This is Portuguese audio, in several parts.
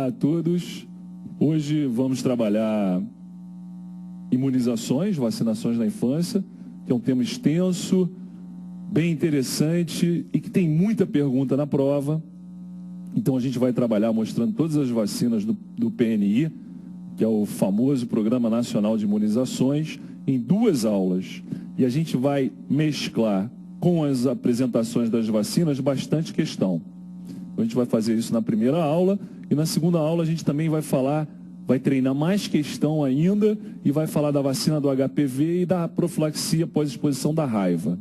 Olá a todos. Hoje vamos trabalhar imunizações, vacinações na infância, que é um tema extenso, bem interessante e que tem muita pergunta na prova. Então a gente vai trabalhar mostrando todas as vacinas do PNI, que é o famoso Programa Nacional de Imunizações, em 2 aulas. E a gente vai mesclar com as apresentações das vacinas bastante questão. Então, a gente vai fazer isso na primeira aula e na segunda aula a gente também vai treinar mais questão ainda e vai falar da vacina do HPV e da profilaxia pós-exposição da raiva.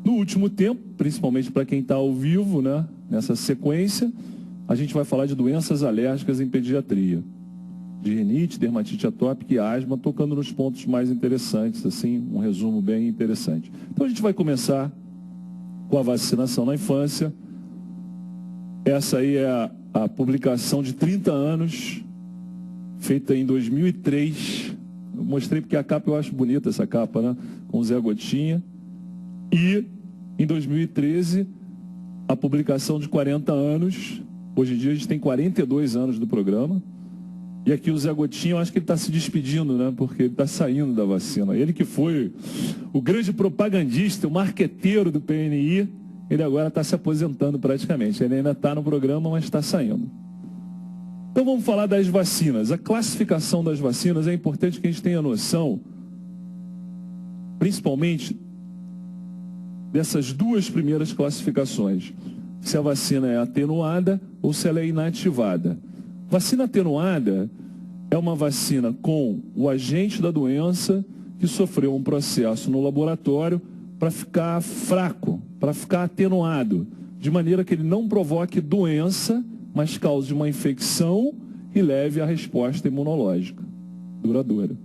No último tempo, principalmente para quem está ao vivo, né, nessa sequência, a gente vai falar de doenças alérgicas em pediatria. De rinite, dermatite atópica e asma, tocando nos pontos mais interessantes, assim, um resumo bem interessante. Então a gente vai começar com a vacinação na infância. Essa aí é a publicação de 30 anos, feita em 2003. Eu mostrei porque a capa, eu acho bonita essa capa, né? Com o Zé Gotinha. E em 2013, a publicação de 40 anos. Hoje em dia a gente tem 42 anos do programa. E aqui o Zé Gotinha, eu acho que ele está se despedindo, né? Porque ele está saindo da vacina. Ele que foi o grande propagandista, o marqueteiro do PNI, ele agora está se aposentando praticamente. Ele ainda está no programa, mas está saindo. Então vamos falar das vacinas. A classificação das vacinas é importante que a gente tenha noção, principalmente dessas 2 primeiras classificações. Se a vacina é atenuada ou se ela é inativada. Vacina atenuada é uma vacina com o agente da doença que sofreu um processo no laboratório para ficar fraco, para ficar atenuado, de maneira que ele não provoque doença, mas cause uma infecção e leve à resposta imunológica duradoura.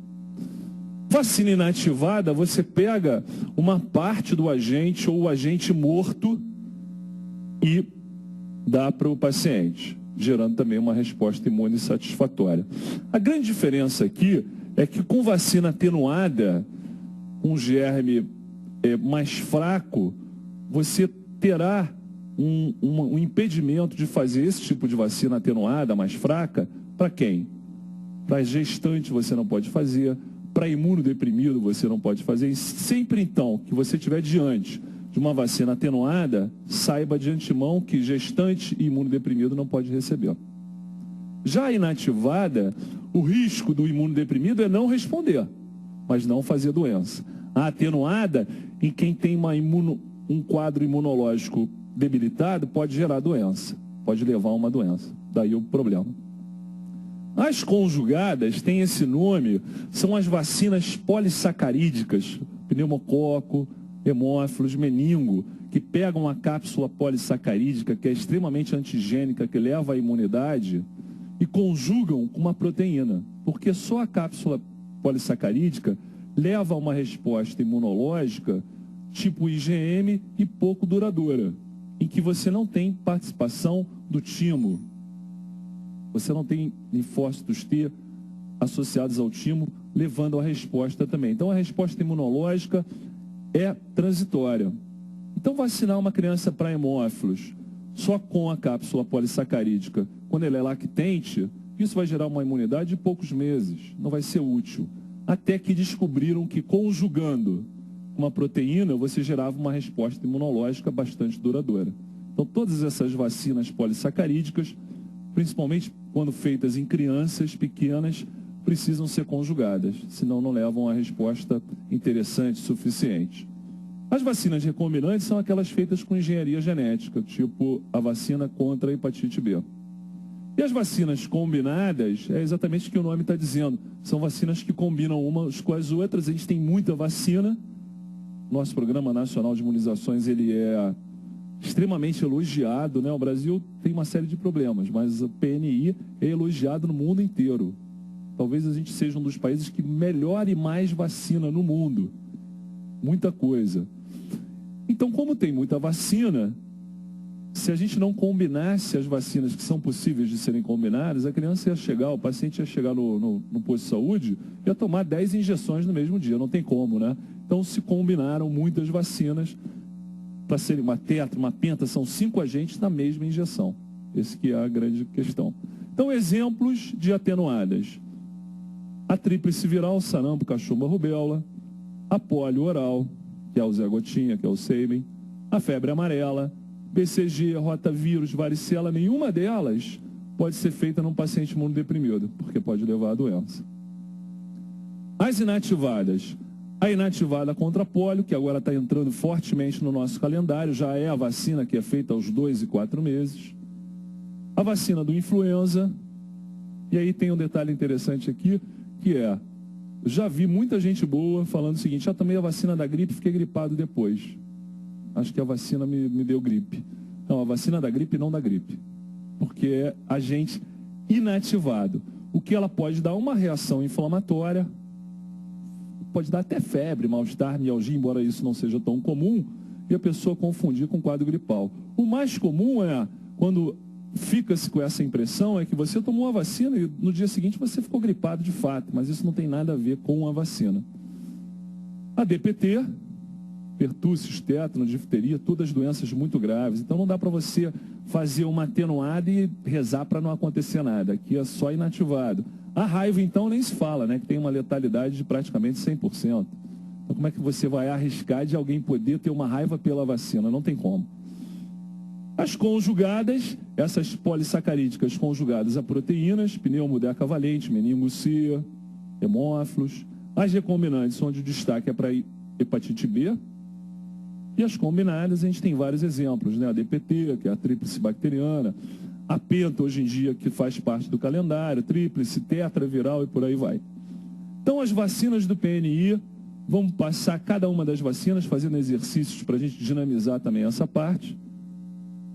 Vacina inativada, você pega uma parte do agente ou o agente morto e dá para o paciente, gerando também uma resposta imune satisfatória. A grande diferença aqui é que com vacina atenuada, um germe mais fraco, você terá um impedimento de fazer esse tipo de vacina atenuada, mais fraca, para quem? Para gestante você não pode fazer, para imunodeprimido você não pode fazer. E sempre então que você estiver diante de uma vacina atenuada, saiba de antemão que gestante e imunodeprimido não pode receber. Já a inativada, o risco do imunodeprimido é não responder, mas não fazer doença. A atenuada, em quem tem um quadro imunológico debilitado, pode gerar doença, pode levar a uma doença. Daí o problema. As conjugadas têm esse nome, são as vacinas polissacarídicas, pneumococo, hemófilos, meningo, que pegam a cápsula polissacarídica, que é extremamente antigênica, que leva à imunidade, e conjugam com uma proteína, porque só a cápsula polissacarídica leva a uma resposta imunológica tipo IgM e pouco duradoura, em que você não tem participação do timo, você não tem linfócitos T associados ao timo, levando à resposta também. Então a resposta imunológica é transitória. Então vacinar uma criança para hemófilos só com a cápsula polissacarídica, quando ela é lactente, isso vai gerar uma imunidade de poucos meses, não vai ser útil. Até que descobriram que conjugando uma proteína, você gerava uma resposta imunológica bastante duradoura. Então todas essas vacinas polissacarídicas, principalmente quando feitas em crianças pequenas, precisam ser conjugadas, senão não levam a resposta interessante, suficiente. As vacinas recombinantes são aquelas feitas com engenharia genética, tipo a vacina contra a hepatite B. E as vacinas combinadas, é exatamente o que o nome está dizendo, são vacinas que combinam umas com as outras. A gente tem muita vacina, nosso Programa Nacional de Imunizações ele é extremamente elogiado, né? O Brasil tem uma série de problemas, mas o PNI é elogiado no mundo inteiro. Talvez a gente seja um dos países que melhor e mais vacina no mundo. Muita coisa. Então, como tem muita vacina, se a gente não combinasse as vacinas que são possíveis de serem combinadas, a criança ia chegar, o paciente ia chegar no posto de saúde, ia tomar 10 injeções no mesmo dia, não tem como, né? Então, se combinaram muitas vacinas para serem uma tetra, uma penta, são 5 agentes na mesma injeção. Esse que é a grande questão. Então, exemplos de atenuadas. A tríplice viral, sarampo, cachumba, rubéola. A polio oral, que é o Zé Gotinha, que é o Seiben. A febre amarela, BCG, rotavírus, varicela, nenhuma delas pode ser feita num paciente imunodeprimido, porque pode levar a doença. As inativadas. A inativada contra a polio, que agora está entrando fortemente no nosso calendário, já é a vacina que é feita aos 2 e 4 meses. A vacina do influenza. E aí tem um detalhe interessante aqui, que é, já vi muita gente boa falando o seguinte, já tomei a vacina da gripe e fiquei gripado depois. Acho que a vacina me deu gripe. Não, a vacina da gripe não dá gripe, porque é agente inativado. O que ela pode dar uma reação inflamatória, pode dar até febre, mal-estar, mialgia, embora isso não seja tão comum, e a pessoa confundir com quadro gripal. O mais comum é, quando fica-se com essa impressão, é que você tomou a vacina e no dia seguinte você ficou gripado de fato, mas isso não tem nada a ver com a vacina. A DPT, pertússios, tétano, difteria, todas doenças muito graves. Então não dá para você fazer uma atenuada e rezar para não acontecer nada. Aqui é só inativado. A raiva, então, nem se fala, né? Que tem uma letalidade de praticamente 100%. Então como é que você vai arriscar de alguém poder ter uma raiva pela vacina? Não tem como. As conjugadas, essas polissacarídicas conjugadas a proteínas, pneumodecavalente, meningo-C, hemófilos. As recombinantes, onde o destaque é para hepatite B. E as combinadas, a gente tem vários exemplos, né? A DPT, que é a tríplice bacteriana, a penta, hoje em dia, que faz parte do calendário, tríplice, tetraviral e por aí vai. Então, as vacinas do PNI, vamos passar cada uma das vacinas, fazendo exercícios para a gente dinamizar também essa parte.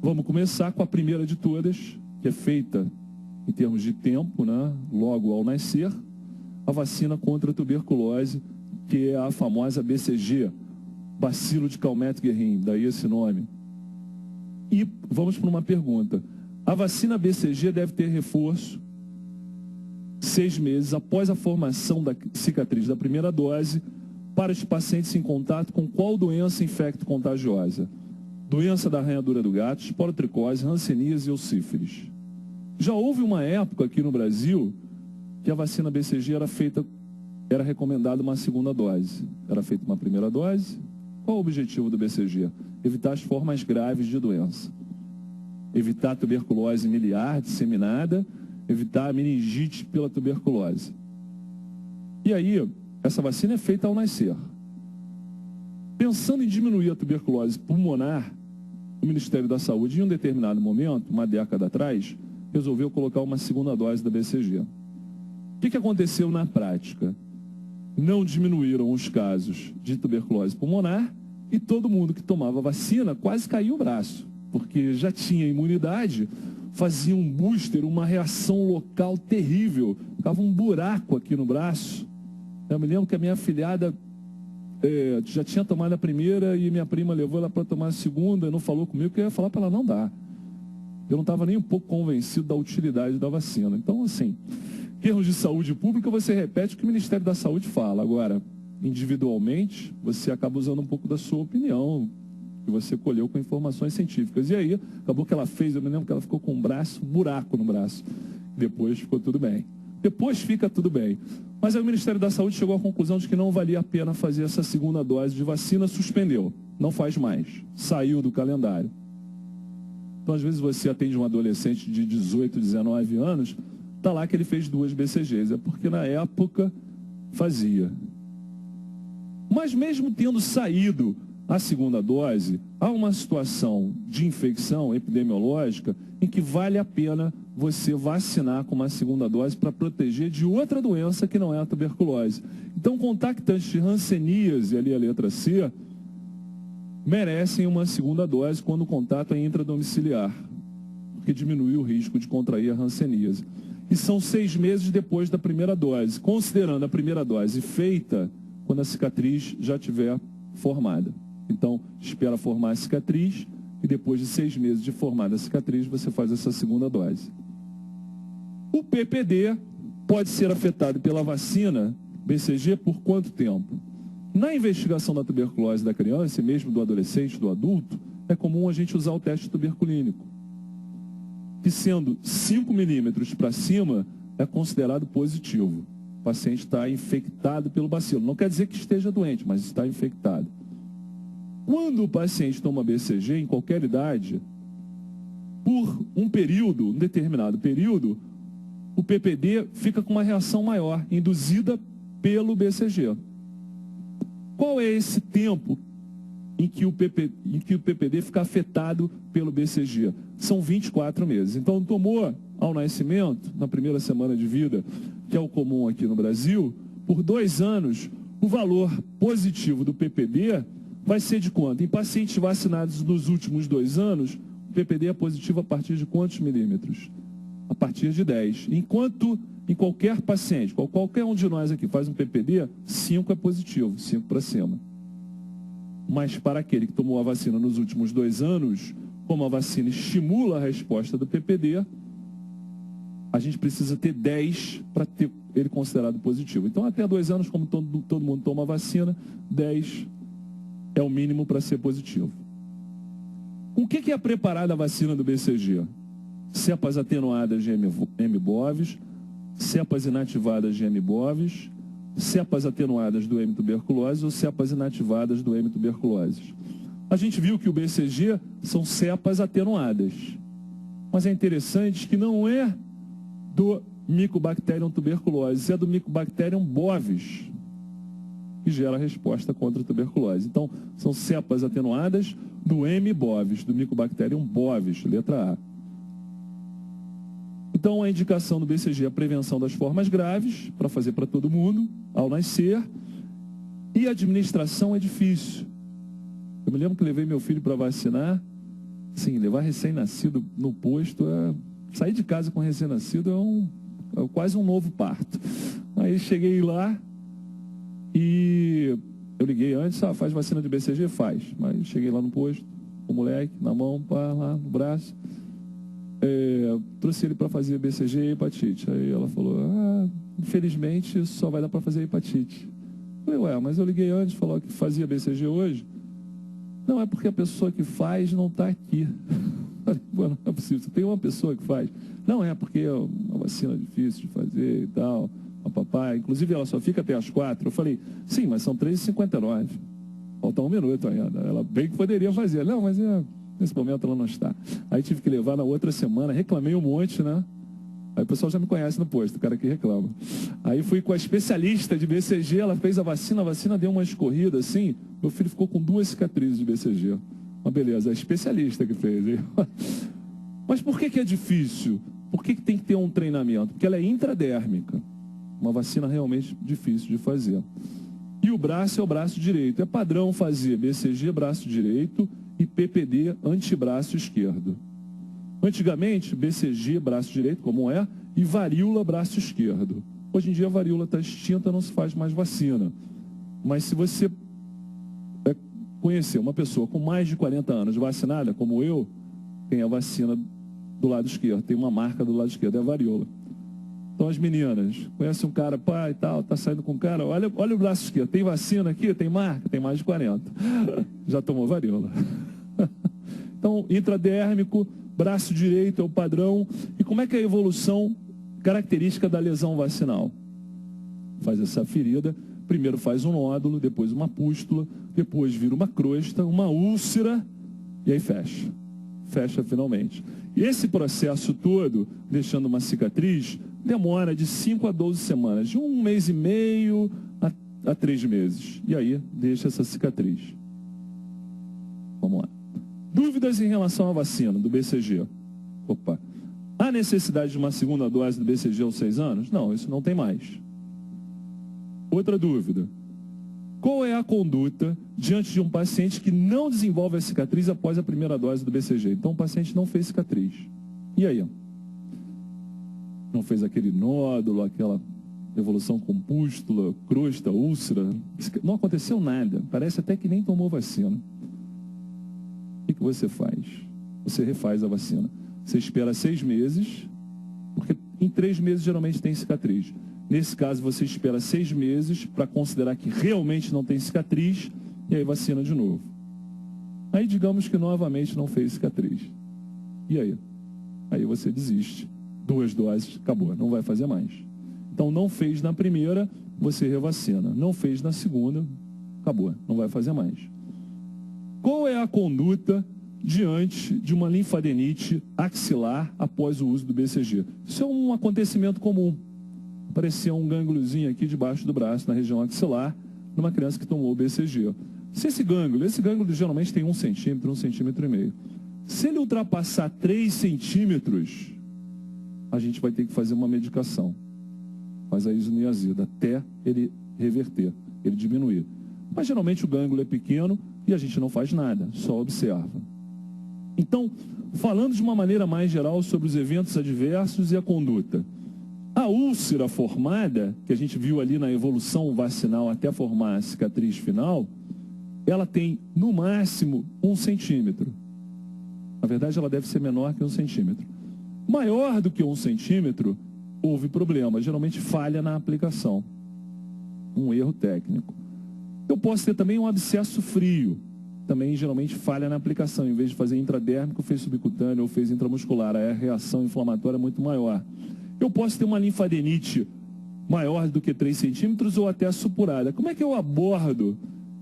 Vamos começar com a primeira de todas, que é feita em termos de tempo, né? Logo ao nascer, a vacina contra a tuberculose, que é a famosa BCG, bacilo de Calmette-Guerin, daí esse nome. E vamos para uma pergunta. A vacina BCG deve ter reforço 6 meses após a formação da cicatriz da primeira dose para os pacientes em contato com qual doença infecto-contagiosa? Doença da arranhadura do gato, esporotricose, hanseníase ou sífilis. Já houve uma época aqui no Brasil que a vacina BCG era recomendada uma segunda dose. Era feita uma primeira dose. Qual o objetivo do BCG? Evitar as formas graves de doença. Evitar a tuberculose miliar disseminada, evitar a meningite pela tuberculose. E aí, essa vacina é feita ao nascer. Pensando em diminuir a tuberculose pulmonar, o Ministério da Saúde, em um determinado momento, uma década atrás, resolveu colocar uma segunda dose da BCG. O que aconteceu na prática? Não diminuíram os casos de tuberculose pulmonar e todo mundo que tomava vacina quase caiu o braço, porque já tinha imunidade, fazia um booster, uma reação local terrível, ficava um buraco aqui no braço. Eu me lembro que a minha afilhada já tinha tomado a primeira e minha prima levou ela para tomar a segunda, não falou comigo, que eu ia falar para ela não dar. Eu não estava nem um pouco convencido da utilidade da vacina. Então, assim, em termos de saúde pública, você repete o que o Ministério da Saúde fala. Agora, individualmente, você acaba usando um pouco da sua opinião, que você colheu com informações científicas. E aí, acabou que ela fez, eu me lembro que ela ficou com um buraco no braço. Depois ficou tudo bem. Depois fica tudo bem. Mas aí o Ministério da Saúde chegou à conclusão de que não valia a pena fazer essa segunda dose de vacina, suspendeu. Não faz mais. Saiu do calendário. Então, às vezes, você atende um adolescente de 18, 19 anos, está lá que ele fez 2 BCGs. É porque, na época, fazia. Mas mesmo tendo saído a segunda dose, há uma situação de infecção epidemiológica em que vale a pena você vacinar com uma segunda dose para proteger de outra doença que não é a tuberculose. Então, contactantes de hanseníase, ali a letra C, merecem uma segunda dose quando o contato é intradomiciliar, porque diminui o risco de contrair a hanseníase. E são 6 meses depois da primeira dose, considerando a primeira dose feita quando a cicatriz já estiver formada. Então, espera formar a cicatriz e depois de 6 meses de formada a cicatriz, você faz essa segunda dose. O PPD pode ser afetado pela vacina BCG por quanto tempo? Na investigação da tuberculose da criança, e mesmo do adolescente, do adulto, é comum a gente usar o teste tuberculínico. que sendo 5 milímetros para cima, é considerado positivo. O paciente está infectado pelo bacilo. Não quer dizer que esteja doente, mas está infectado. Quando o paciente toma BCG, em qualquer idade, por um período, um determinado período, o PPD fica com uma reação maior, induzida pelo BCG. Qual é esse tempo em que o PPD fica afetado pelo BCG? São 24 meses. Então, tomou ao nascimento, na primeira semana de vida, que é o comum aqui no Brasil, por 2 anos, o valor positivo do PPD vai ser de quanto? Em pacientes vacinados nos últimos 2 anos, o PPD é positivo a partir de quantos milímetros? A partir de 10. Enquanto em qualquer paciente, qualquer um de nós aqui faz um PPD, 5 é positivo, 5 para cima. Mas para aquele que tomou a vacina nos últimos 2 anos, como a vacina estimula a resposta do PPD, a gente precisa ter 10 para ter ele considerado positivo. Então, até 2 anos, como todo mundo toma a vacina, 10 é o mínimo para ser positivo. Com o que é preparada a vacina do BCG? Cepas atenuadas de M-Bovis, cepas inativadas de M-Bovis, cepas atenuadas do M-tuberculose ou cepas inativadas do M-tuberculose. A gente viu que o BCG são cepas atenuadas. Mas é interessante que não é do Mycobacterium tuberculose, é do Mycobacterium bovis, que gera resposta contra a tuberculose. Então, são cepas atenuadas do M-bovis, do Mycobacterium bovis, letra A. Então, a indicação do BCG é a prevenção das formas graves, para fazer para todo mundo, ao nascer, e a administração é difícil. Eu me lembro que levei meu filho para vacinar, sim, levar recém-nascido no posto, sair de casa com recém-nascido é quase um novo parto. Aí cheguei lá e eu liguei antes, faz vacina de BCG? Faz. Mas cheguei lá no posto, o moleque, na mão, pá, lá no braço. Trouxe ele para fazer BCG e hepatite. Aí ela falou, infelizmente só vai dar para fazer hepatite. Eu falei, mas eu liguei antes, falou que fazia BCG hoje. Não, é porque a pessoa que faz não está aqui. Não é possível, você tem uma pessoa que faz. Não, é porque é uma vacina difícil de fazer e tal, papai. Inclusive ela só fica até às 4. Eu falei, sim, mas são 3h59. Falta 1 minuto ainda. Ela bem que poderia fazer. Não, mas nesse momento ela não está. Aí tive que levar na outra semana, reclamei um monte, né? Aí o pessoal já me conhece no posto, o cara que reclama. Aí fui com a especialista de BCG, ela fez a vacina deu uma escorrida assim, meu filho ficou com 2 cicatrizes de BCG. Uma beleza, a especialista que fez. Hein? Mas por que é difícil? Por que tem que ter um treinamento? Porque ela é intradérmica. Uma vacina realmente difícil de fazer. E o braço é o braço direito. É padrão fazer BCG braço direito e PPD antebraço esquerdo. Antigamente, BCG braço direito, como é, e varíola braço esquerdo. Hoje em dia a varíola está extinta, não se faz mais vacina. Mas se você conhecer uma pessoa com mais de 40 anos vacinada, como eu, tem a vacina do lado esquerdo, tem uma marca do lado esquerdo, é a varíola. Então as meninas, conhece um cara, pai e tal, tá saindo com um cara, olha o braço esquerdo, tem vacina aqui, tem marca, tem mais de 40. Já tomou varíola. Então, intradérmico, braço direito é o padrão. E como é que é a evolução característica da lesão vacinal? Faz essa ferida, primeiro faz um nódulo, depois uma pústula, depois vira uma crosta, uma úlcera, e aí fecha. Fecha finalmente. E esse processo todo, deixando uma cicatriz, demora de 5 a 12 semanas, de 1 mês e meio a 3 meses. E aí, deixa essa cicatriz. Vamos lá. Dúvidas em relação à vacina do BCG? Opa. Há necessidade de uma segunda dose do BCG aos 6 anos? Não, isso não tem mais. Outra dúvida. Qual é a conduta diante de um paciente que não desenvolve a cicatriz após a primeira dose do BCG? Então, o paciente não fez cicatriz. E aí? Não fez aquele nódulo, aquela evolução com pústula, crosta, úlcera. Não aconteceu nada. Parece até que nem tomou vacina. O que você faz? Você refaz a vacina. Você espera 6 meses, porque em 3 meses geralmente tem cicatriz. Nesse caso, você espera 6 meses para considerar que realmente não tem cicatriz e aí vacina de novo. Aí digamos que novamente não fez cicatriz. E aí? Aí você desiste. 2 doses, acabou, não vai fazer mais. Então, não fez na primeira, você revacina. Não fez na segunda, acabou, não vai fazer mais. Qual é a conduta diante de uma linfadenite axilar após o uso do BCG? Isso é um acontecimento comum. Apareceu um gângliozinho aqui debaixo do braço, na região axilar, numa criança que tomou o BCG. Se esse gânglio geralmente tem 1 centímetro, 1,5 centímetros. Se ele ultrapassar 3 centímetros, a gente vai ter que fazer uma medicação. Faz a isoniazida, até ele reverter, ele diminuir. Mas geralmente o gânglio é pequeno e a gente não faz nada, só observa. Então, falando de uma maneira mais geral sobre os eventos adversos e a conduta. A úlcera formada, que a gente viu ali na evolução vacinal até formar a cicatriz final, ela tem, no máximo, 1 centímetro. Na verdade, ela deve ser menor que 1 centímetro. Maior do que 1 centímetro, houve problema, geralmente falha na aplicação. Um erro técnico. Eu posso ter também um abscesso frio, também geralmente falha na aplicação. Em vez de fazer intradérmico, fez subcutâneo ou fez intramuscular. Aí a reação inflamatória é muito maior. Eu posso ter uma linfadenite maior do que 3 centímetros ou até supurada. Como é que eu abordo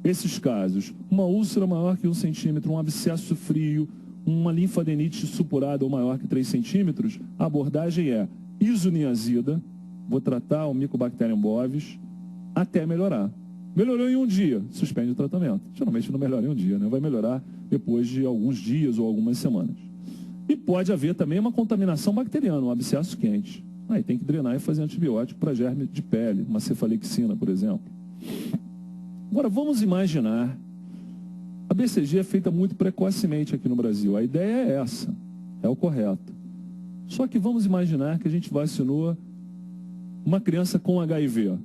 esses casos? Uma úlcera maior que 1 centímetro, um abscesso frio, uma linfadenite supurada ou maior que 3 centímetros, a abordagem é isoniazida, vou tratar o Mycobacterium bovis até melhorar. Melhorou em um dia, suspende o tratamento. Geralmente não melhora em um dia, né? Vai melhorar depois de alguns dias ou algumas semanas. E pode haver também uma contaminação bacteriana, um abscesso quente. Aí tem que drenar e fazer antibiótico para germe de pele, uma cefalexina, por exemplo. Agora, vamos imaginar, a BCG é feita muito precocemente aqui no Brasil. A ideia é essa, é o correto. Só que vamos imaginar que a gente vacinou uma criança com HIV.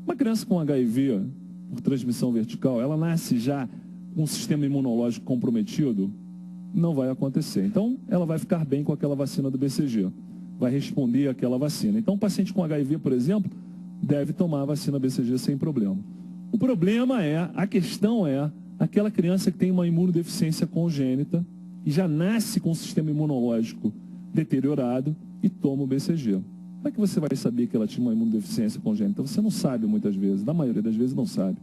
Uma criança com HIV, por transmissão vertical, ela nasce já com um sistema imunológico comprometido? Não vai acontecer. Então, ela vai ficar bem com aquela vacina do BCG. Vai responder àquela vacina. Então, o paciente com HIV, por exemplo, deve tomar a vacina BCG sem problema. O problema é, a questão é, aquela criança que tem uma imunodeficiência congênita e já nasce com o sistema imunológico deteriorado e toma o BCG. Como é que você vai saber que ela tinha uma imunodeficiência congênita? Você não sabe muitas vezes, na maioria das vezes não sabe.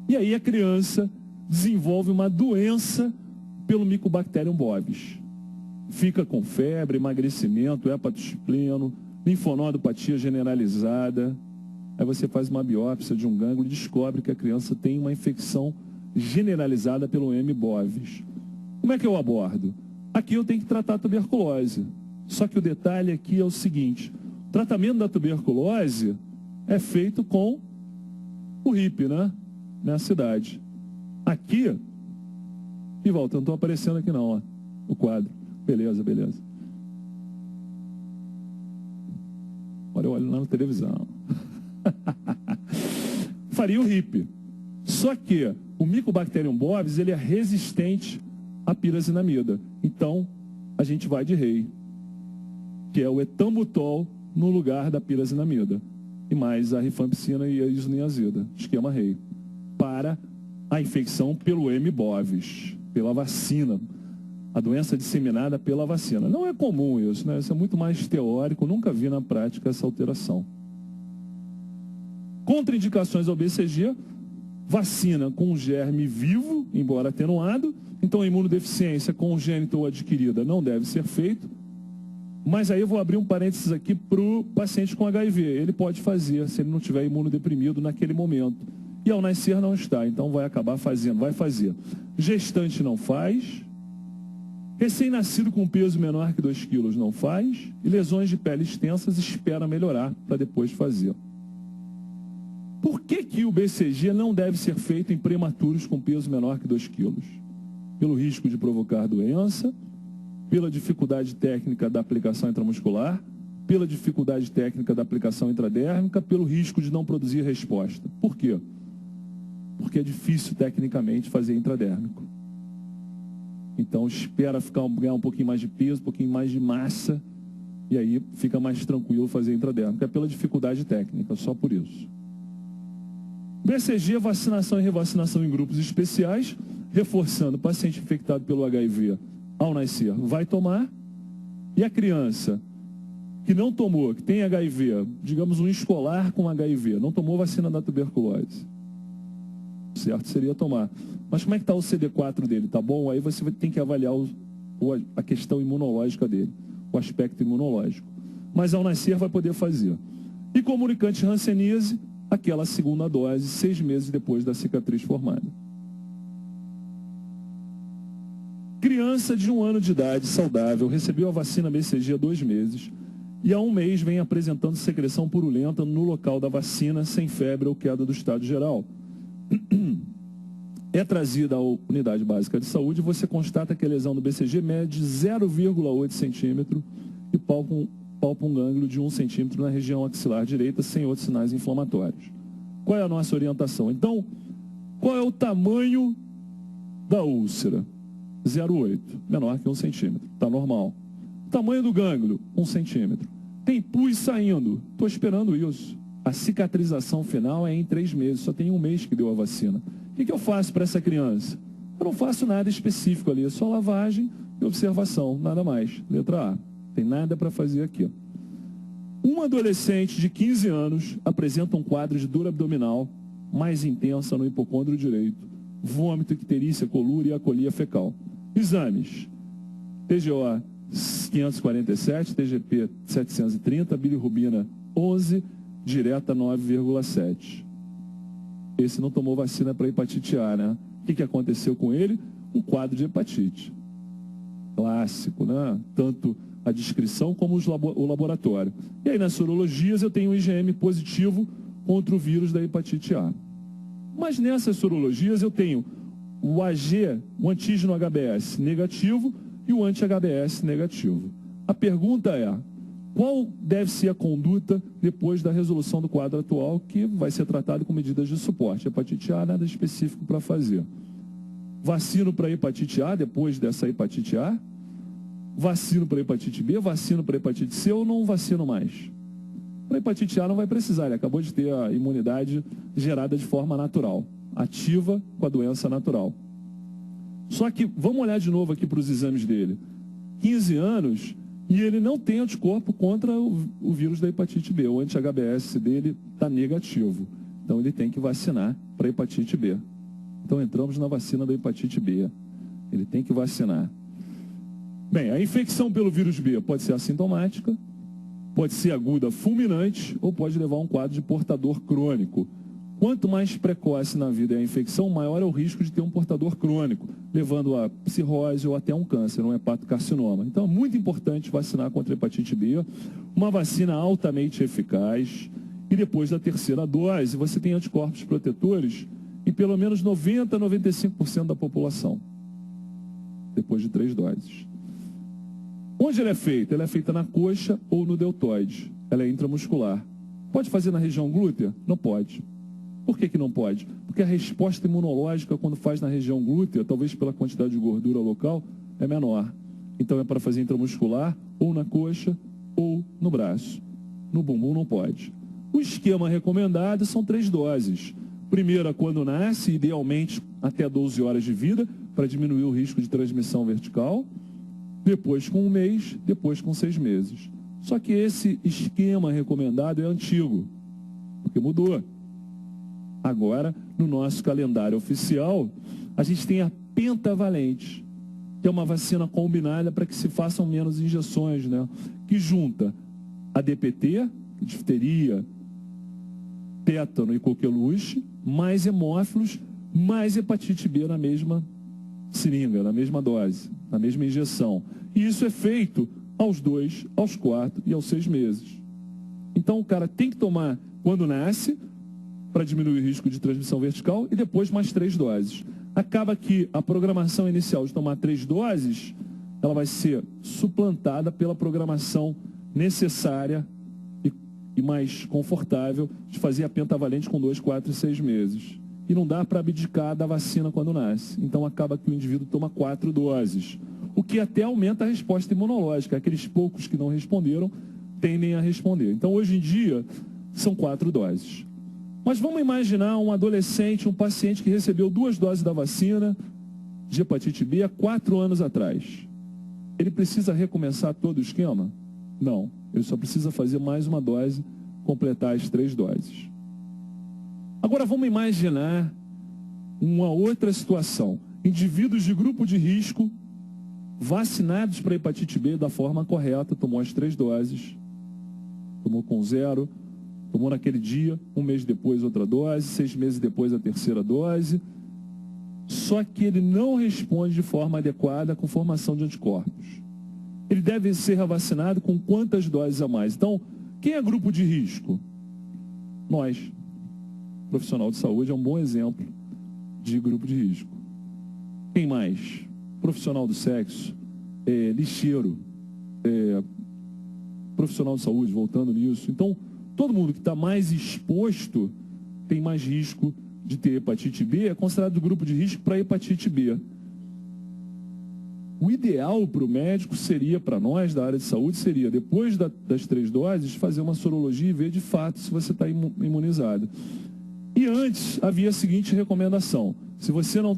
E aí a criança desenvolve uma doença pelo Mycobacterium bovis. Fica com febre, emagrecimento, hepatospleno, linfonodopatia generalizada. Aí você faz uma biópsia de um gânglio e descobre que a criança tem uma infecção generalizada pelo M. bovis. Como é que eu abordo? Aqui eu tenho que tratar a tuberculose. Só que o detalhe aqui é o seguinte: o tratamento da tuberculose é feito com o RIP, né? Na cidade. Aqui, e volta, não estou aparecendo aqui não, ó, o quadro. Beleza, beleza. Olha, eu olho lá na televisão. Faria o RIP. Só que o Mycobacterium bovis, ele é resistente à pirazinamida. Então, a gente vai de rei, que é o etambutol no lugar da pirazinamida. E mais a rifampicina e a isoniazida, esquema rei. Para a infecção pelo M. bovis, pela vacina. A doença disseminada pela vacina. Não é comum isso, né? Isso é muito mais teórico, nunca vi na prática essa alteração. Contraindicações ao BCG, vacina com germe vivo, embora atenuado, então a imunodeficiência congênita ou adquirida não deve ser feito, mas aí eu vou abrir um parênteses aqui para o paciente com HIV, ele pode fazer, se ele não tiver imunodeprimido naquele momento, e ao nascer não está, então vai acabar fazendo, vai fazer. Gestante não faz, recém-nascido com peso menor que 2 quilos não faz, e lesões de pele extensas espera melhorar para depois fazer. Por que o BCG não deve ser feito em prematuros com peso menor que 2 quilos? Pelo risco de provocar doença, pela dificuldade técnica da aplicação intramuscular, pela dificuldade técnica da aplicação intradérmica, pelo risco de não produzir resposta. Por quê? Porque é difícil tecnicamente fazer intradérmico. Então espera ganhar um pouquinho mais de peso, um pouquinho mais de massa, e aí fica mais tranquilo fazer intradérmico. É pela dificuldade técnica, só por isso. BCG, vacinação e revacinação em grupos especiais, reforçando o paciente infectado pelo HIV ao nascer vai tomar, E a criança que não tomou, que tem HIV, digamos um escolar com HIV, não tomou vacina da tuberculose, certo seria tomar. Mas como é que está o CD4 dele? Tá bom? Aí você tem que avaliar a questão imunológica dele, o aspecto imunológico. Mas ao nascer vai poder fazer. E comunicante hanseníase, aquela segunda dose, 6 meses depois da cicatriz formada. Criança de 1 ano de idade, saudável, recebeu a vacina BCG há 2 meses e há 1 mês vem apresentando secreção purulenta no local da vacina, sem febre ou queda do estado geral. É trazida à unidade básica de saúde e você constata que a lesão do BCG mede 0,8 centímetro e palpa um gânglio de 1 centímetro na região axilar direita, sem outros sinais inflamatórios. Qual é a nossa orientação? Então, qual é o tamanho da úlcera? 0,8, menor que 1 centímetro, está normal. Tamanho do gânglio, 1 centímetro. Tem pus saindo, estou esperando isso. A cicatrização final é em 3 meses, só tem 1 mês que deu a vacina. O que eu faço para essa criança? Eu não faço nada específico ali, é só lavagem e observação, nada mais. Letra A, tem nada para fazer aqui. Uma adolescente de 15 anos apresenta um quadro de dor abdominal mais intensa no hipocôndrio direito, vômito, icterícia, colúria e acolia fecal. Exames: TGO 547, TGP 730, bilirrubina 11, direta 9,7. Esse não tomou vacina para hepatite A, né? O que aconteceu com ele? Um quadro de hepatite. Clássico, né? Tanto a descrição como o laboratório. E aí nas sorologias eu tenho um IgM positivo contra o vírus da hepatite A. Mas nessas sorologias eu tenho o AG, o antígeno HBS negativo e o anti-HBS negativo. A pergunta é: qual deve ser a conduta depois da resolução do quadro atual, que vai ser tratado com medidas de suporte? Hepatite A, nada específico para fazer. Vacino para hepatite A depois dessa hepatite A? Vacino para hepatite B? Vacino para hepatite C ou não vacino mais? Para hepatite A não vai precisar, ele acabou de ter a imunidade gerada de forma natural, ativa com a doença natural. Só que, vamos olhar de novo aqui para os exames dele. 15 anos e ele não tem anticorpo contra o vírus da hepatite B. O anti-HBS dele está negativo. Então ele tem que vacinar para hepatite B. Então entramos na vacina da hepatite B. Ele tem que vacinar. Bem, a infecção pelo vírus B pode ser assintomática, pode ser aguda fulminante ou pode levar a um quadro de portador crônico. Quanto mais precoce na vida é a infecção, maior é o risco de ter um portador crônico, levando a cirrose ou até um câncer, um hepatocarcinoma. Então é muito importante vacinar contra a hepatite B, uma vacina altamente eficaz, e depois da 3ª dose você tem anticorpos protetores em pelo menos 90% a 95% da população, depois de 3 doses. Onde ela é feita? Ela é feita na coxa ou no deltoide. Ela é intramuscular. Pode fazer na região glútea? Não pode. Por que não pode? Porque a resposta imunológica, quando faz na região glútea, talvez pela quantidade de gordura local, é menor. Então é para fazer intramuscular, ou na coxa, ou no braço. No bumbum não pode. O esquema recomendado são 3 doses. Primeira quando nasce, idealmente até 12 horas de vida, para diminuir o risco de transmissão vertical. Depois com 1 mês, depois com 6 meses. Só que esse esquema recomendado é antigo, porque mudou. Agora, no nosso calendário oficial, a gente tem a pentavalente, que é uma vacina combinada para que se façam menos injeções, né? Que junta a DPT, difteria, tétano e coqueluche, mais hemófilos, mais hepatite B na mesma seringa, na mesma dose, na mesma injeção. E isso é feito aos 2, aos 4 e aos 6 meses. Então o cara tem que tomar quando nasce, para diminuir o risco de transmissão vertical, e depois mais 3 doses. Acaba que a programação inicial de tomar 3 doses, ela vai ser suplantada pela programação necessária e mais confortável de fazer a pentavalente com 2, 4 e 6 meses. E não dá para abdicar da vacina quando nasce. Então acaba que o indivíduo toma 4 doses. O que até aumenta a resposta imunológica. Aqueles poucos que não responderam tendem a responder. Então hoje em dia são 4 doses. Mas vamos imaginar um adolescente, um paciente que recebeu 2 doses da vacina de hepatite B há 4 anos atrás. ele precisa recomeçar todo o esquema? Não, ele só precisa fazer mais uma dose, completar as 3 doses. Agora vamos imaginar uma outra situação. Indivíduos de grupo de risco, vacinados para hepatite B da forma correta, tomou as 3 doses, tomou com 0, tomou naquele dia, 1 mês depois outra dose, 6 meses depois a 3ª dose, só que ele não responde de forma adequada com formação de anticorpos. Ele deve ser vacinado com quantas doses a mais? Então, quem é grupo de risco? Nós. Profissional de saúde é um bom exemplo de grupo de risco. Quem mais? Profissional do sexo, lixeiro, profissional de saúde, voltando nisso. Então, todo mundo que está mais exposto tem mais risco de ter hepatite B, é considerado grupo de risco para hepatite B. O ideal para o médico seria, para nós da área de saúde, seria, depois das 3 doses, fazer uma sorologia e ver de fato se você está imunizado. E antes, havia a seguinte recomendação: se você não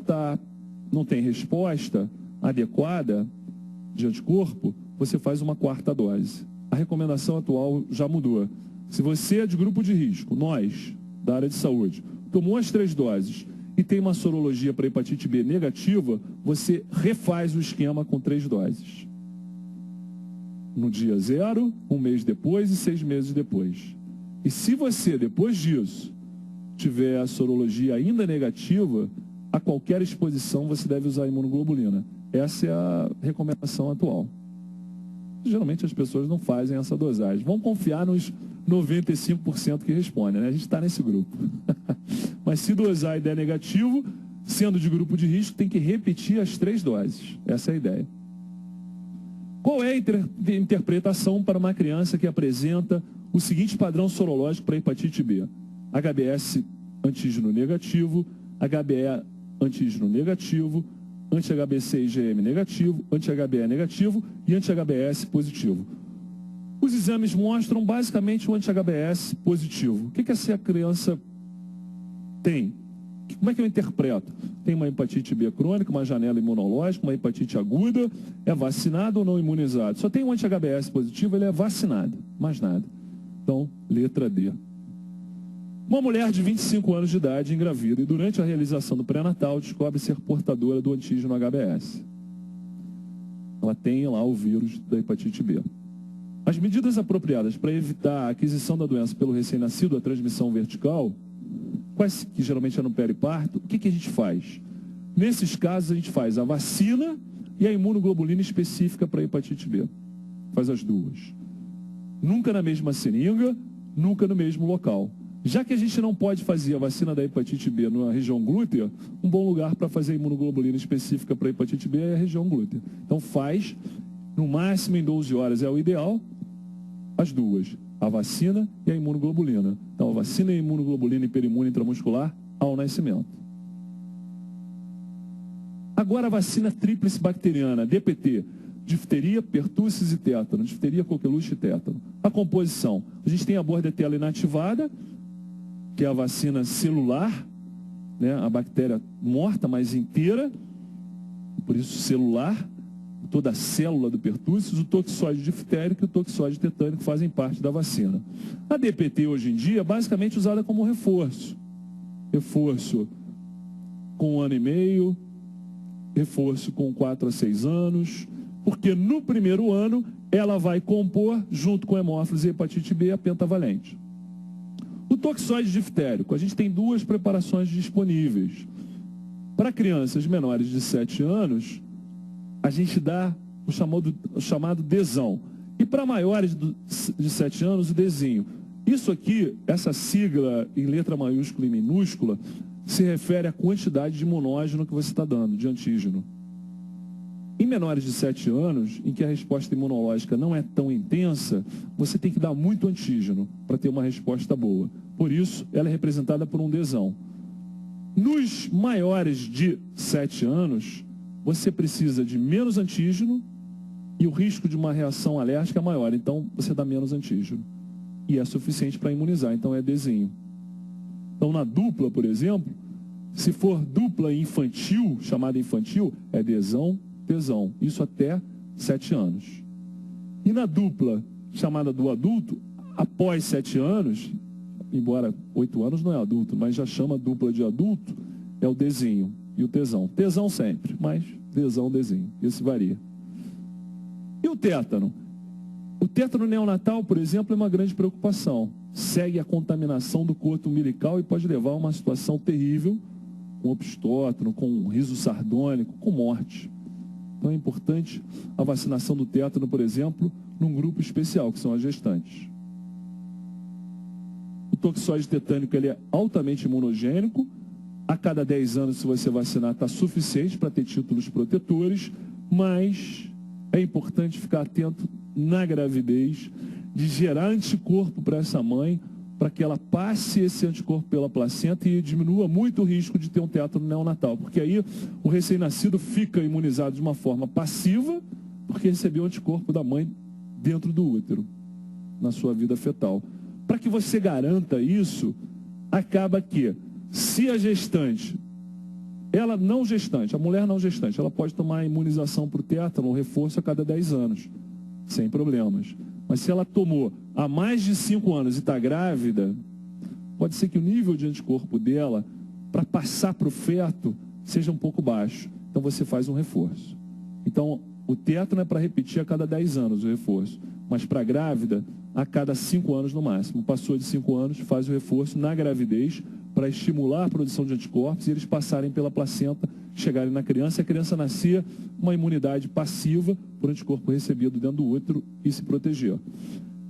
tem resposta adequada de anticorpo, você faz uma 4ª dose. A recomendação atual já mudou. Se você é de grupo de risco, nós, da área de saúde, tomou as 3 doses e tem uma sorologia para hepatite B negativa, você refaz o esquema com 3 doses. No dia 0, 1 mês depois e 6 meses depois. E se você, depois disso, tiver a sorologia ainda negativa, a qualquer exposição você deve usar a imunoglobulina. Essa é a recomendação atual. Geralmente as pessoas não fazem essa dosagem. Vamos confiar nos 95% que respondem, né? A gente está nesse grupo. Mas se dosar e der negativo, sendo de grupo de risco, tem que repetir as 3 doses. Essa é a ideia. Qual é a interpretação para uma criança que apresenta o seguinte padrão sorológico para hepatite B? HBS antígeno negativo, HBe antígeno negativo, anti-HBC IgM negativo, anti-HBe negativo e anti-HBS positivo. Os exames mostram basicamente o anti-HBS positivo. O que essa criança tem? Como é que eu interpreto? Tem uma hepatite B crônica, uma janela imunológica, uma hepatite aguda, é vacinado ou não imunizado? Só tem um anti-HBS positivo, ele é vacinado, mais nada. Então, letra D. Uma mulher de 25 anos de idade engravida e durante a realização do pré-natal descobre ser portadora do antígeno HBS. Ela tem lá o vírus da hepatite B. As medidas apropriadas para evitar a aquisição da doença pelo recém-nascido, a transmissão vertical, que geralmente é no periparto, o que a gente faz? Nesses casos, a gente faz a vacina e a imunoglobulina específica para a hepatite B. Faz as duas. Nunca na mesma seringa, nunca no mesmo local. Já que a gente não pode fazer a vacina da hepatite B na região glútea, um bom lugar para fazer a imunoglobulina específica para a hepatite B é a região glútea. Então faz, no máximo em 12 horas é o ideal, as duas, a vacina e a imunoglobulina. Então a vacina e a imunoglobulina hiperimune intramuscular ao nascimento. Agora a vacina tríplice bacteriana, DPT, difteria, pertussis e tétano, difteria, coqueluche e tétano. A composição, a gente tem a bordetela inativada, que é a vacina celular, né? A bactéria morta, mas inteira, por isso celular, toda a célula do pertussis, o toxoide diftérico e o toxoide tetânico fazem parte da vacina. A DPT hoje em dia é basicamente usada como reforço. Reforço com 1 ano e meio, reforço com 4 a 6 anos, porque no primeiro ano ela vai compor, junto com hemófilos e hepatite B, a pentavalente. O toxoide diftérico, a gente tem 2 preparações disponíveis. Para crianças menores de 7 anos, a gente dá o chamado Dzão. E para maiores de 7 anos, o Dzinho. Isso aqui, essa sigla em letra maiúscula e minúscula, se refere à quantidade de imunógeno que você está dando, de antígeno. Em menores de 7 anos, em que a resposta imunológica não é tão intensa, você tem que dar muito antígeno para ter uma resposta boa. Por isso, ela é representada por um Dzão. Nos maiores de 7 anos, você precisa de menos antígeno e o risco de uma reação alérgica é maior. Então, você dá menos antígeno. E é suficiente para imunizar, então é Dzinho. Então, na dupla, por exemplo, se for dupla infantil, chamada infantil, é Dzão, Dzão. Isso até 7 anos. E na dupla, chamada do adulto, após 7 anos, embora 8 anos não é adulto, mas já chama dupla de adulto, é o desinho e o tesão. Tesão sempre, mas tesão, desinho. Isso varia. E o tétano? O tétano neonatal, por exemplo, é uma grande preocupação. Segue a contaminação do corpo umbilical e pode levar a uma situação terrível, com obstótono, com riso sardônico, com morte. Então é importante a vacinação do tétano, por exemplo, num grupo especial, que são as gestantes. O toxoide tetânico ele é altamente imunogênico. A cada 10 anos, se você vacinar, está suficiente para ter títulos protetores, mas é importante ficar atento na gravidez, de gerar anticorpo para essa mãe, para que ela passe esse anticorpo pela placenta e diminua muito o risco de ter um tétano neonatal, porque aí o recém-nascido fica imunizado de uma forma passiva, porque recebeu o anticorpo da mãe dentro do útero, na sua vida fetal. Para que você garanta isso, acaba que, se a gestante, ela não gestante, a mulher não gestante, ela pode tomar a imunização para o tétano, o reforço a cada 10 anos, sem problemas. Mas se ela tomou há mais de 5 anos e está grávida, pode ser que o nível de anticorpo dela, para passar para o feto, seja um pouco baixo. Então você faz um reforço. Então, o tétano é para repetir a cada 10 anos o reforço. Mas para a grávida, a cada 5 anos no máximo. Passou de 5 anos, faz o reforço na gravidez para estimular a produção de anticorpos e eles passarem pela placenta, chegarem na criança, e a criança nascia uma imunidade passiva por anticorpo recebido dentro do útero e se proteger.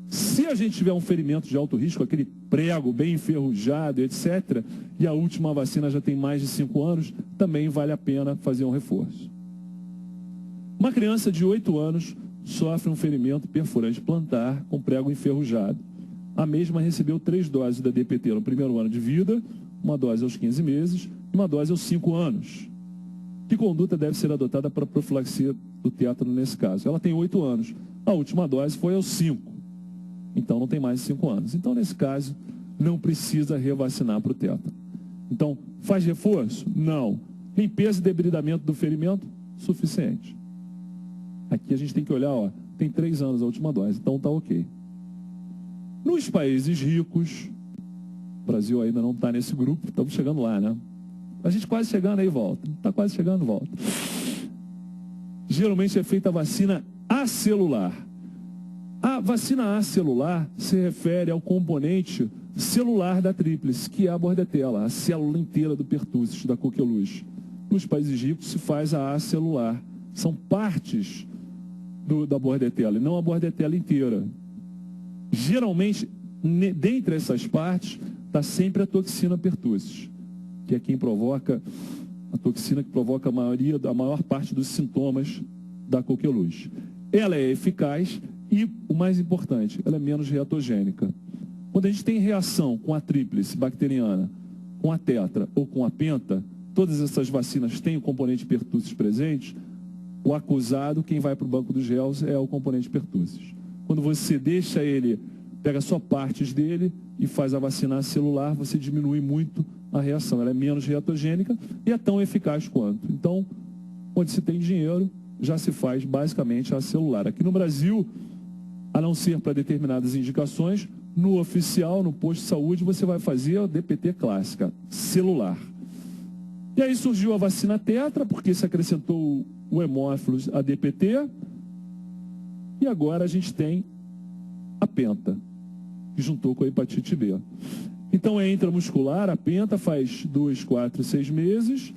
Se a gente tiver um ferimento de alto risco, aquele prego bem enferrujado, etc., e a última vacina já tem mais de 5 anos, também vale a pena fazer um reforço. Uma criança de 8 anos sofre um ferimento perfurante plantar com prego enferrujado. A mesma recebeu 3 doses da DPT no primeiro ano de vida, uma dose aos 15 meses e uma dose aos 5 anos. Que conduta deve ser adotada para a profilaxia do tétano nesse caso? Ela tem 8 anos. A última dose foi aos 5. Então não tem mais 5 anos. Então, nesse caso, não precisa revacinar para o tétano. Então, faz reforço? Não. Limpeza e debridamento do ferimento? Suficiente. Aqui a gente tem que olhar, ó, tem 3 anos a última dose, então tá ok. Nos países ricos, o Brasil ainda não está nesse grupo, estamos chegando lá, né? A gente quase chegando aí, volta. Está quase chegando, volta. Geralmente é feita a vacina acelular. A vacina acelular se refere ao componente celular da tríplice, que é a bordetela, a célula inteira do pertussis, da coqueluche. Nos países ricos se faz a acelular. São partes da bordetela, e não a bordetela inteira. Geralmente, dentre essas partes, está sempre a toxina pertussis, que é quem provoca, a toxina que provoca a maior parte dos sintomas da coqueluche. Ela é eficaz e, o mais importante, ela é menos reatogênica. Quando a gente tem reação com a tríplice bacteriana, com a tetra ou com a penta, todas essas vacinas têm o componente pertussis presente, o acusado, quem vai para o banco dos réus, é o componente pertussis. Quando você deixa ele, pega só partes dele e faz a vacina celular, você diminui muito a reação. Ela é menos reatogênica e é tão eficaz quanto. Então, onde se tem dinheiro, já se faz basicamente a celular. Aqui no Brasil, a não ser para determinadas indicações, no oficial, no posto de saúde, você vai fazer a DPT clássica, celular. E aí surgiu a vacina tetra, porque se acrescentou o hemófilos, a DPT, e agora a gente tem a penta, que juntou com a hepatite B. Então é intramuscular, a penta faz 2, 4, 6 meses,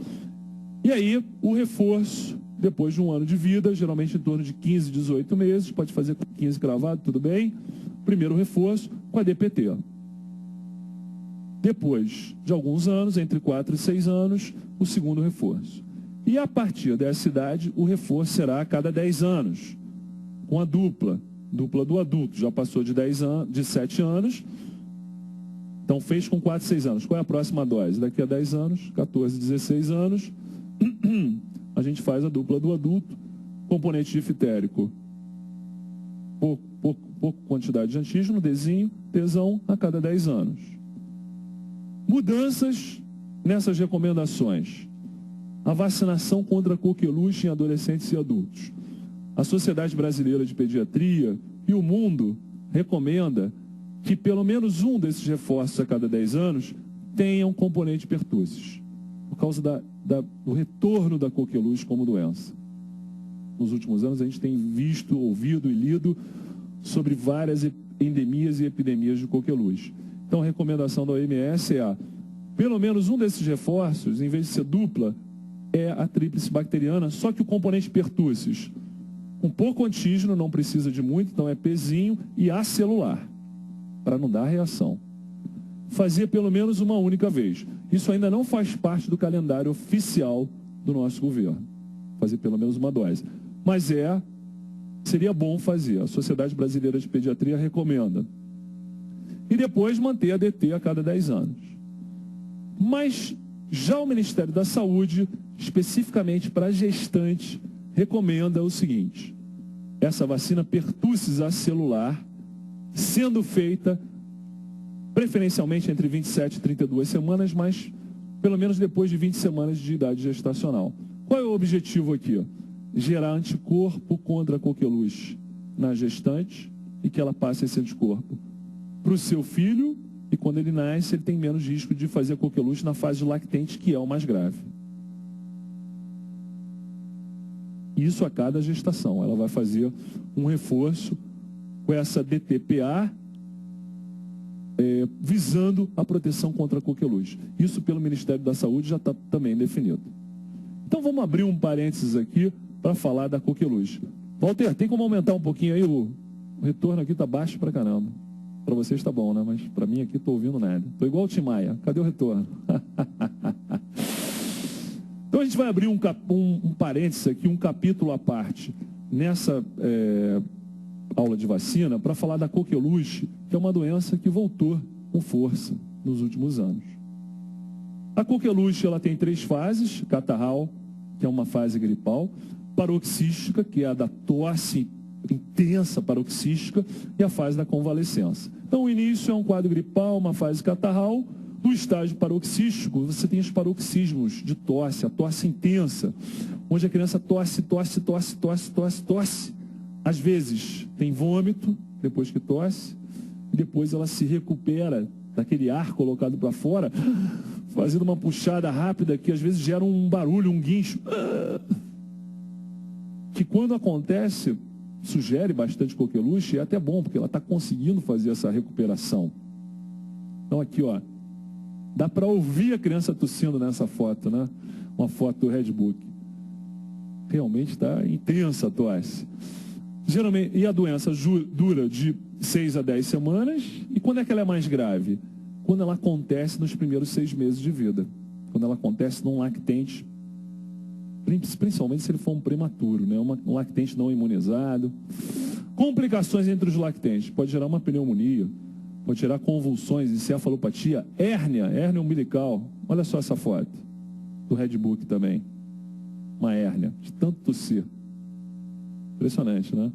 e aí o reforço, depois de um ano de vida, geralmente em torno de 15, 18 meses, pode fazer com 15 cravado, tudo bem, primeiro reforço com a DPT. Depois de alguns anos, entre 4 e 6 anos, o segundo reforço. E a partir dessa idade, o reforço será a cada 10 anos, com a dupla do adulto. Já passou de 7 anos, então fez com 4, 6 anos. Qual é a próxima dose? Daqui a 10 anos, 14, 16 anos, a gente faz a dupla do adulto, componente difitérico, pouca quantidade de antígeno, desinho, tesão, a cada 10 anos. Mudanças nessas recomendações. A vacinação contra a coqueluche em adolescentes e adultos. a Sociedade Brasileira de Pediatria e o mundo recomenda que pelo menos um desses reforços a cada 10 anos tenha um componente pertussis, por causa do retorno da coqueluche como doença. Nos últimos anos a gente tem visto, ouvido e lido sobre várias endemias e epidemias de coqueluche. Então a recomendação da OMS é pelo menos um desses reforços, em vez de ser dupla, é a tríplice bacteriana, só que o componente pertussis, um pouco antígeno, não precisa de muito, então é pezinho e acelular, para não dar reação. Fazer pelo menos uma única vez. Isso ainda não faz parte do calendário oficial do nosso governo. Fazer pelo menos uma dose. Mas seria bom fazer. A Sociedade Brasileira de Pediatria recomenda. E depois manter a DT a cada 10 anos. Mas já o Ministério da Saúde, especificamente para gestantes, recomenda o seguinte: essa vacina pertussis acelular, sendo feita preferencialmente entre 27 e 32 semanas, mas pelo menos depois de 20 semanas de idade gestacional. Qual é o objetivo aqui? Gerar anticorpo contra a coqueluche na gestante e que ela passe esse anticorpo para o seu filho, e quando ele nasce ele tem menos risco de fazer coqueluche na fase lactente, que é o mais grave. Isso a cada gestação. Ela vai fazer um reforço com essa DTPA, visando a proteção contra a coqueluche. Isso pelo Ministério da Saúde já está também definido. Então vamos abrir um parênteses aqui para falar da coqueluche. Walter, tem como aumentar um pouquinho aí? O retorno aqui está baixo pra caramba. Para vocês está bom, né? Mas para mim aqui estou ouvindo nada. Estou igual o Tim Maia. Cadê o retorno? Então a gente vai abrir um parênteses aqui, um capítulo à parte, nessa aula de vacina, para falar da coqueluche, que é uma doença que voltou com força nos últimos anos. A coqueluche ela tem 3 fases: catarral, que é uma fase gripal, paroxística, que é a da tosse intensa paroxística, e a fase da convalescença. Então o início é um quadro gripal, uma fase catarral. No estágio paroxístico, você tem os paroxismos de tosse, a tosse intensa, onde a criança tosse. Às vezes tem vômito, depois que tosse, e depois ela se recupera daquele ar colocado para fora, fazendo uma puxada rápida que às vezes gera um barulho, um guincho, que quando acontece, sugere bastante coqueluche, e é até bom, porque ela está conseguindo fazer essa recuperação. Então aqui, ó, dá para ouvir a criança tossindo nessa foto, né? Uma foto do Redbook. Realmente está intensa a tosse. Geralmente, e a doença dura de 6 a 10 semanas. E quando é que ela é mais grave? Quando ela acontece nos primeiros 6 meses de vida. Quando ela acontece num lactente, principalmente se ele for um prematuro, né? Um lactente não imunizado. Complicações entre os lactentes. Pode gerar uma pneumonia, pode gerar convulsões, encefalopatia, hérnia umbilical. Olha só essa foto do Redbook também. Uma hérnia, de tanto tossir. Impressionante, né?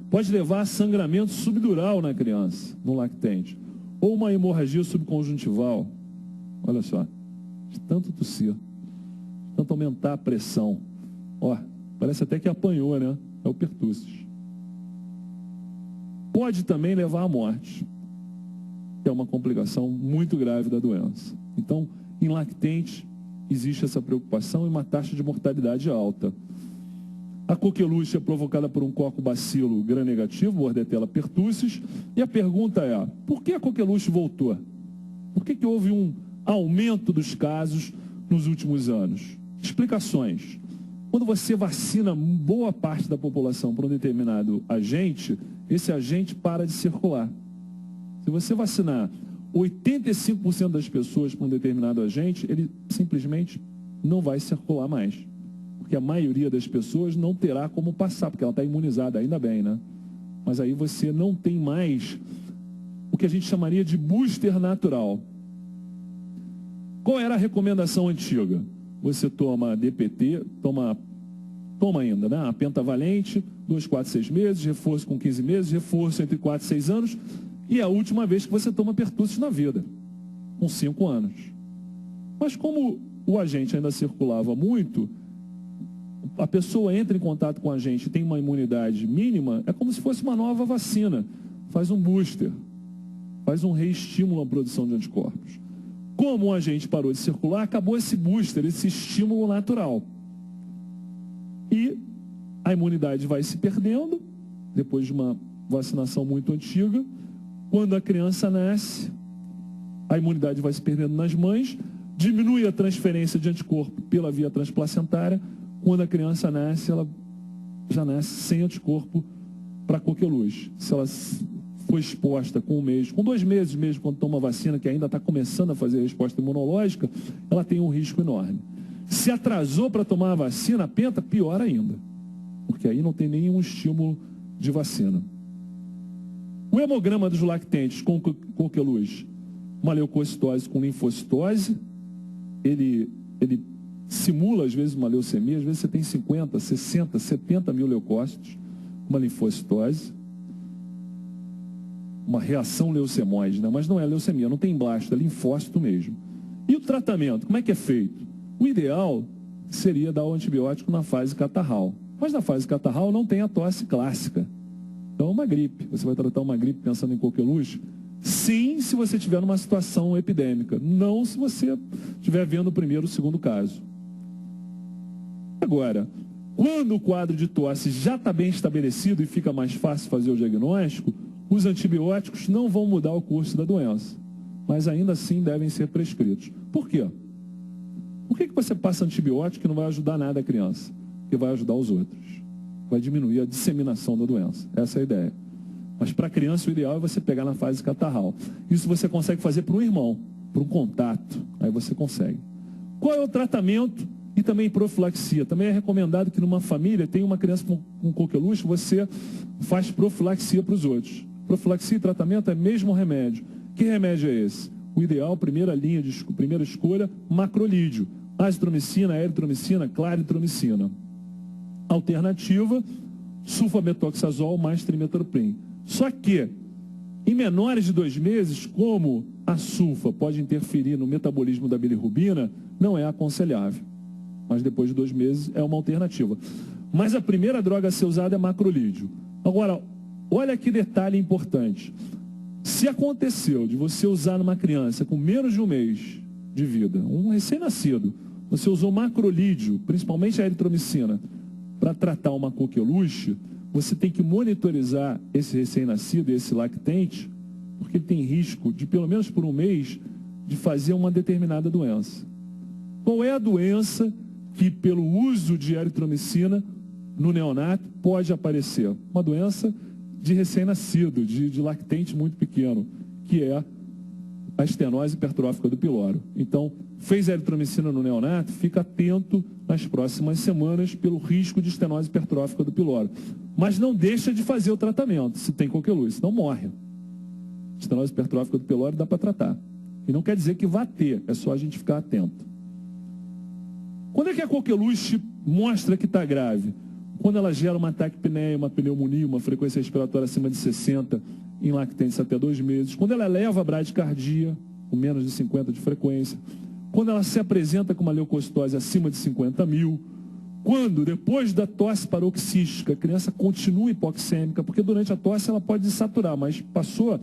Pode levar a sangramento subdural na criança, no lactente. Ou uma hemorragia subconjuntival. Olha só, de tanto tossir. De tanto aumentar a pressão. Ó, parece até que apanhou, né? É o pertussis. Pode também levar à morte, que é uma complicação muito grave da doença. Então, em lactente, existe essa preocupação e uma taxa de mortalidade alta. A coqueluche é provocada por um coccobacilo gram-negativo, Bordetella pertussis, e a pergunta é: por que a coqueluche voltou? Por que houve um aumento dos casos nos últimos anos? Explicações. Quando você vacina boa parte da população para um determinado agente, esse agente para de circular. Se você vacinar 85% das pessoas para um determinado agente, ele simplesmente não vai circular mais. Porque a maioria das pessoas não terá como passar, porque ela está imunizada, ainda bem, né? Mas aí você não tem mais o que a gente chamaria de booster natural. Qual era a recomendação antiga? Você toma DPT, toma ainda, né? A pentavalente, 2, 4, 6 meses, reforço com 15 meses, reforço entre 4 e 6 anos, e é a última vez que você toma pertussis na vida, com 5 anos. Mas como o agente ainda circulava muito, a pessoa entra em contato com a gente e tem uma imunidade mínima, é como se fosse uma nova vacina. Faz um booster, faz um reestímulo à produção de anticorpos. Como o agente parou de circular, acabou esse booster, esse estímulo natural. E a imunidade vai se perdendo, depois de uma vacinação muito antiga. Quando a criança nasce, a imunidade vai se perdendo nas mães, diminui a transferência de anticorpo pela via transplacentária. Quando a criança nasce, ela já nasce sem anticorpo para coqueluche. Se ela foi exposta com 1 mês, com 2 meses mesmo, quando toma vacina, que ainda está começando a fazer a resposta imunológica, ela tem um risco enorme. Se atrasou para tomar a vacina, a penta, pior ainda, porque aí não tem nenhum estímulo de vacina. O hemograma dos lactentes com coqueluche, uma leucocitose com linfocitose, ele simula, às vezes, uma leucemia. Às vezes você tem 50, 60, 70 mil leucócitos, uma linfocitose, uma reação leucemóide, né? Mas não é leucemia, não tem blasto, é linfócito mesmo. E o tratamento, como é que é feito? O ideal seria dar o antibiótico na fase catarral. Mas na fase catarral não tem a tosse clássica. Então, uma gripe. Você vai tratar uma gripe pensando em coqueluche? Sim, se você estiver numa situação epidêmica. Não se você estiver vendo o primeiro ou o segundo caso. Agora, quando o quadro de tosse já está bem estabelecido e fica mais fácil fazer o diagnóstico, os antibióticos não vão mudar o curso da doença. Mas ainda assim devem ser prescritos. Por quê? Por que você passa antibiótico que não vai ajudar nada a criança? Que vai ajudar os outros. Vai diminuir a disseminação da doença. Essa é a ideia. Mas para a criança o ideal é você pegar na fase catarral. Isso você consegue fazer para um irmão, para um contato. Aí você consegue. Qual é o tratamento e também profilaxia? Também é recomendado que numa família tem uma criança com coqueluche, você faz profilaxia para os outros. Profilaxia e tratamento é mesmo remédio. Que remédio é esse? O ideal, primeira escolha, macrolídeo. Azitromicina, eritromicina, claritromicina. Alternativa, sulfametoxazol mais trimetoprim. Só que, em menores de 2 meses, como a sulfa pode interferir no metabolismo da bilirrubina, não é aconselhável. Mas depois de 2 meses é uma alternativa. Mas a primeira droga a ser usada é macrolídeo. Agora, olha que detalhe importante. Se aconteceu de você usar numa criança com menos de 1 mês de vida, um recém-nascido, você usou macrolídeo, principalmente a eritromicina, para tratar uma coqueluche, você tem que monitorizar esse recém-nascido, esse lactente, porque ele tem risco de, pelo menos por 1 mês, de fazer uma determinada doença. Qual é a doença que, pelo uso de eritromicina no neonato, pode aparecer? Uma doença de recém-nascido, de lactente muito pequeno, que é a estenose hipertrófica do piloro. Então, fez eritromicina no neonato, fica atento nas próximas semanas pelo risco de estenose hipertrófica do piloro. Mas não deixa de fazer o tratamento, se tem coqueluche, senão morre. Estenose hipertrófica do piloro dá para tratar. E não quer dizer que vá ter, é só a gente ficar atento. Quando é que a coqueluche mostra que está grave? Quando ela gera uma taquipneia, uma pneumonia, uma frequência respiratória acima de 60 em lactentes até 2 meses. Quando ela eleva a bradicardia, com menos de 50 de frequência. Quando ela se apresenta com uma leucocitose acima de 50 mil. Quando, depois da tosse paroxística, a criança continua hipoxêmica, porque durante a tosse ela pode desaturar, mas passou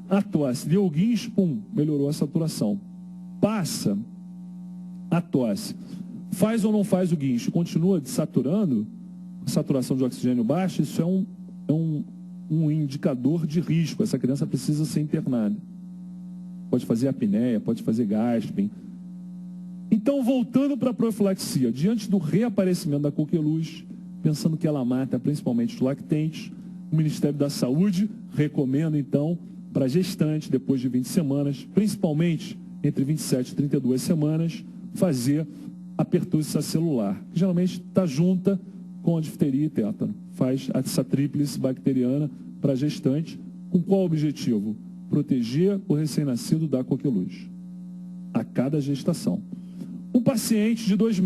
a tosse, deu o guincho, pum, melhorou a saturação. Passa a tosse, faz ou não faz o guincho, continua desaturando, saturação de oxigênio baixa, isso é um indicador de risco. Essa criança precisa ser internada. Pode fazer apneia, pode fazer gasping. Então, voltando para a profilaxia, diante do reaparecimento da coqueluche, pensando que ela mata principalmente os lactentes, o Ministério da Saúde recomenda, então, para gestante, depois de 20 semanas, principalmente entre 27 e 32 semanas, fazer a pertúrcia celular, que geralmente está junta com a difteria e tétano. Faz essa tríplice bacteriana para gestante, com qual objetivo? Proteger o recém-nascido da coqueluche, a cada gestação. Um paciente de 2 meses